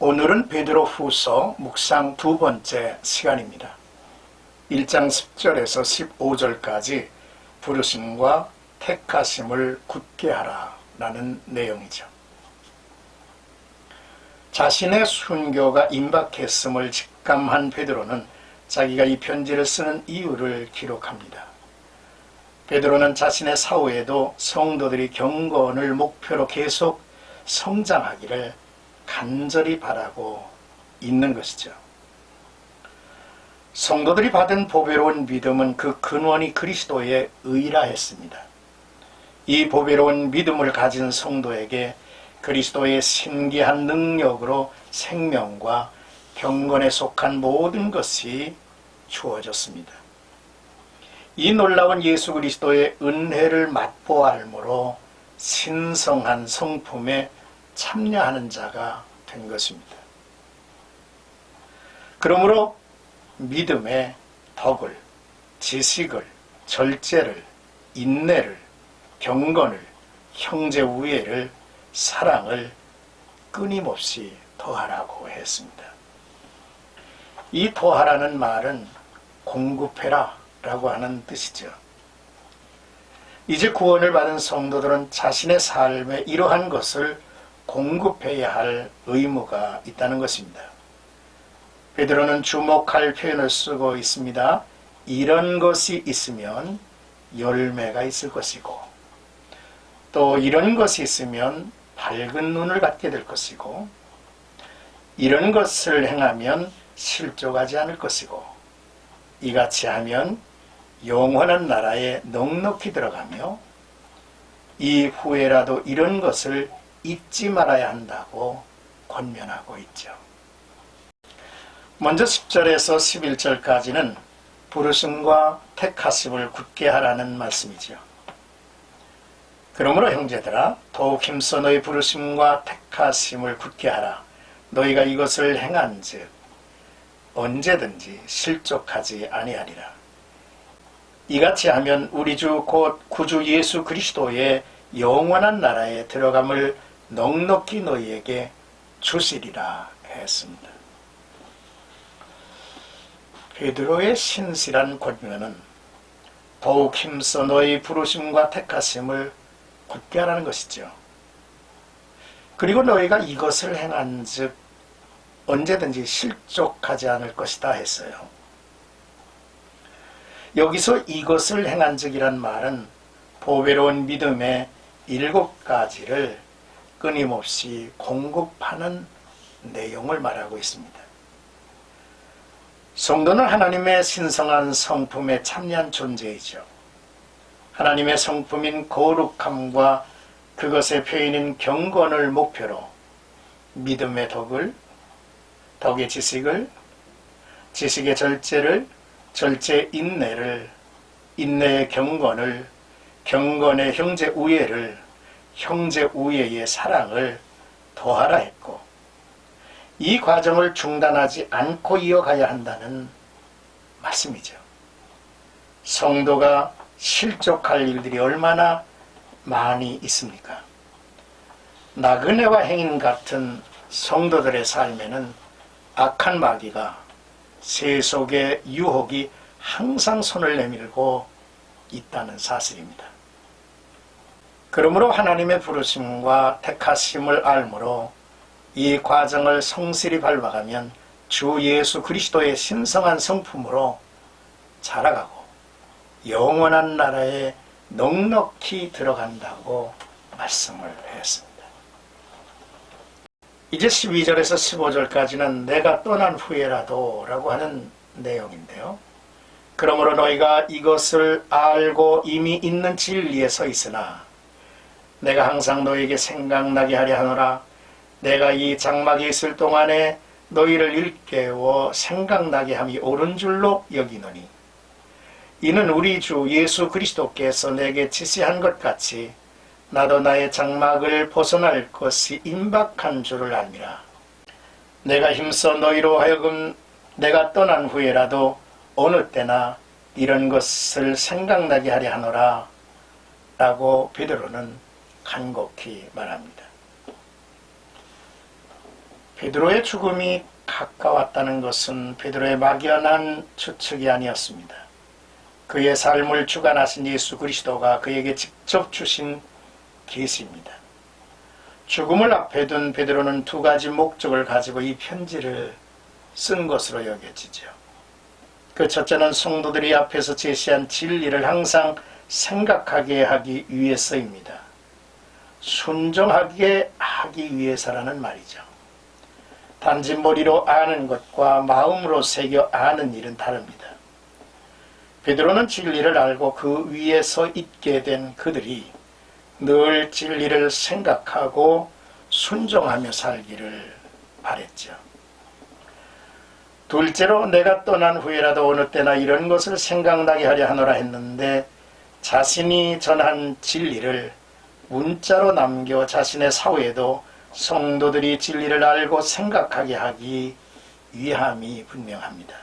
오늘은 베드로후서 묵상 두 번째 시간입니다. 1장 10절에서 15절까지 부르심과 택하심을 굳게 하라 라는 내용이죠. 자신의 순교가 임박했음을 직감한 베드로는 자기가 이 편지를 쓰는 이유를 기록합니다. 베드로는 자신의 사후에도 성도들이 경건을 목표로 계속 성장하기를 간절히 바라고 있는 것이죠. 성도들이 받은 보배로운 믿음은 그 근원이 그리스도의 의라 했습니다. 이 보배로운 믿음을 가진 성도에게 그리스도의 신기한 능력으로 생명과 경건에 속한 모든 것이 주어졌습니다. 이 놀라운 예수 그리스도의 은혜를 맛보알므로 신성한 성품에 참여하는 자가 된 것입니다. 그러므로 믿음의 덕을, 지식을, 절제를, 인내를, 경건을, 형제 우애를, 사랑을 끊임없이 더하라고 했습니다. 이 더하라는 말은 공급해라 라고 하는 뜻이죠. 이제 구원을 받은 성도들은 자신의 삶에 이러한 것을 공급해야 할 의무가 있다는 것입니다. 베드로는 주목할 표현을 쓰고 있습니다. 이런 것이 있으면 열매가 있을 것이고, 또 이런 것이 있으면 밝은 눈을 갖게 될 것이고, 이런 것을 행하면 실족하지 않을 것이고, 이같이 하면 영원한 나라에 넉넉히 들어가며 이후에라도 이런 것을 잊지 말아야 한다고 권면하고 있죠. 먼저 10절에서 11절까지는 부르심과 택하심을 굳게 하라는 말씀이죠. 그러므로 형제들아, 더욱 힘써 너희 부르심과 택하심을 굳게 하라. 너희가 이것을 행한즉 언제든지 실족하지 아니하리라. 이같이 하면 우리 주 곧 구주 예수 그리스도의 영원한 나라에 들어감을 넉넉히 너희에게 주시리라 했습니다. 베드로의 신실한 권면은 더욱 힘써 너희 부르심과 택하심을 굳게 하라는 것이죠. 그리고 너희가 이것을 행한즉 언제든지 실족하지 않을 것이다 했어요. 여기서 이것을 행한즉이란 말은 보배로운 믿음의 7가지를 끊임없이 공급하는 내용을 말하고 있습니다. 성도는 하나님의 신성한 성품에 참여한 존재이죠. 하나님의 성품인 거룩함과 그것의 표현인 경건을 목표로 믿음의 덕을, 덕의 지식을, 지식의 절제를, 절제의 인내를, 인내의 경건을, 경건의 형제 우애를, 형제 우애의 사랑을 더하라 했고, 이 과정을 중단하지 않고 이어가야 한다는 말씀이죠. 성도가 실족할 일들이 얼마나 많이 있습니까? 나그네와 행인 같은 성도들의 삶에는 악한 마귀가, 세속의 유혹이 항상 손을 내밀고 있다는 사실입니다. 그러므로 하나님의 부르심과 택하심을 알므로 이 과정을 성실히 밟아가면 주 예수 그리스도의 신성한 성품으로 자라가고 영원한 나라에 넉넉히 들어간다고 말씀을 했습니다. 이제 12절에서 15절까지는 내가 떠난 후에라도 라고 하는 내용인데요. 그러므로 너희가 이것을 알고 이미 있는 진리에 서 있으나 내가 항상 너희에게 생각나게 하려 하노라. 내가 이 장막에 있을 동안에 너희를 일깨워 생각나게 함이 옳은 줄로 여기노니 이는 우리 주 예수 그리스도께서 내게 지시한 것 같이 나도 나의 장막을 벗어날 것이 임박한 줄을 압니다. 내가 힘써 너희로 하여금 내가 떠난 후에라도 어느 때나 이런 것을 생각나게 하려 하노라 라고 베드로는 간곡히 말합니다. 베드로의 죽음이 가까웠다는 것은 베드로의 막연한 추측이 아니었습니다. 그의 삶을 주관하신 예수 그리스도가 그에게 직접 주신 계시입니다. 죽음을 앞에 둔 베드로는 두 가지 목적을 가지고 이 편지를 쓴 것으로 여겨지죠. 그 첫째는 성도들이 앞에서 제시한 진리를 항상 생각하게 하기 위해서입니다. 순종하게 하기 위해서라는 말이죠. 단지 머리로 아는 것과 마음으로 새겨 아는 일은 다릅니다. 베드로는 진리를 알고 그 위에서 있게 된 그들이 늘 진리를 생각하고 순종하며 살기를 바랬죠. 둘째로 내가 떠난 후에라도 어느 때나 이런 것을 생각나게 하려 하노라 했는데 자신이 전한 진리를 문자로 남겨 자신의 사후에도 성도들이 진리를 알고 생각하게 하기 위함이 분명합니다.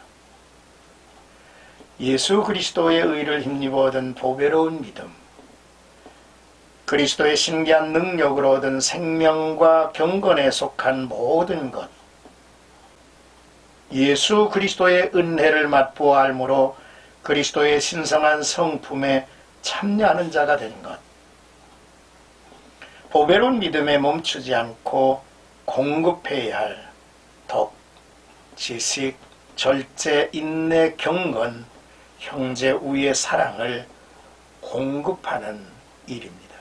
예수 그리스도의 의를 힘입어 얻은 보배로운 믿음, 그리스도의 신기한 능력으로 얻은 생명과 경건에 속한 모든 것, 예수 그리스도의 은혜를 맛보아 알므로 그리스도의 신성한 성품에 참여하는 자가 되는 것, 보배로운 믿음에 멈추지 않고 공급해야 할 덕, 지식, 절제, 인내, 경건, 형제 우의 사랑을 공급하는 일입니다.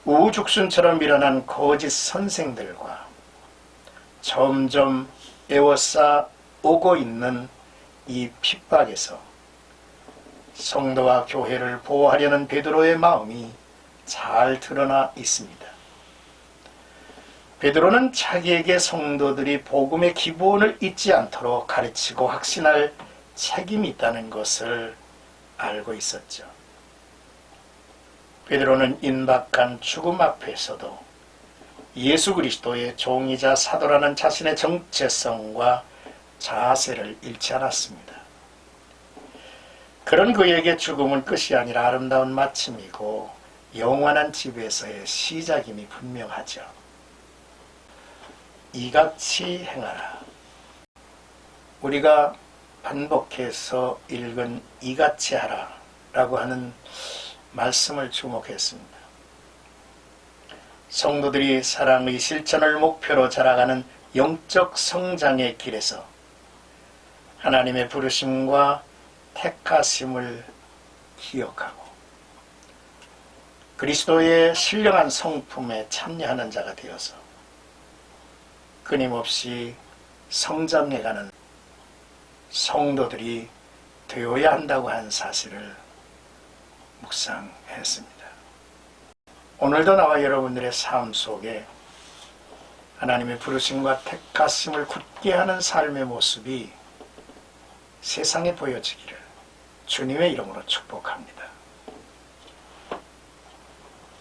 우죽순처럼 일어난 거짓 선생들과 점점 에워싸 오고 있는 이 핍박에서 성도와 교회를 보호하려는 베드로의 마음이 잘 드러나 있습니다. 베드로는 자기에게 성도들이 복음의 기본을 잊지 않도록 가르치고 확신할 책임이 있다는 것을 알고 있었죠. 베드로는 임박한 죽음 앞에서도 예수 그리스도의 종이자 사도라는 자신의 정체성과 자세를 잃지 않았습니다. 그런 그에게 죽음은 끝이 아니라 아름다운 마침이고 영원한 집에서의 시작임이 분명하죠. 이같이 행하라. 우리가 반복해서 읽은 이같이 하라 라고 하는 말씀을 주목했습니다. 성도들이 사랑의 실천을 목표로 자라가는 영적 성장의 길에서 하나님의 부르심과 택하심을 기억하고 그리스도의 신령한 성품에 참여하는 자가 되어서 끊임없이 성장해가는 성도들이 되어야 한다고 한 사실을 묵상했습니다. 오늘도 나와 여러분들의 삶 속에 하나님의 부르심과 택하심을 굳게 하는 삶의 모습이 세상에 보여지기를 주님의 이름으로 축복합니다.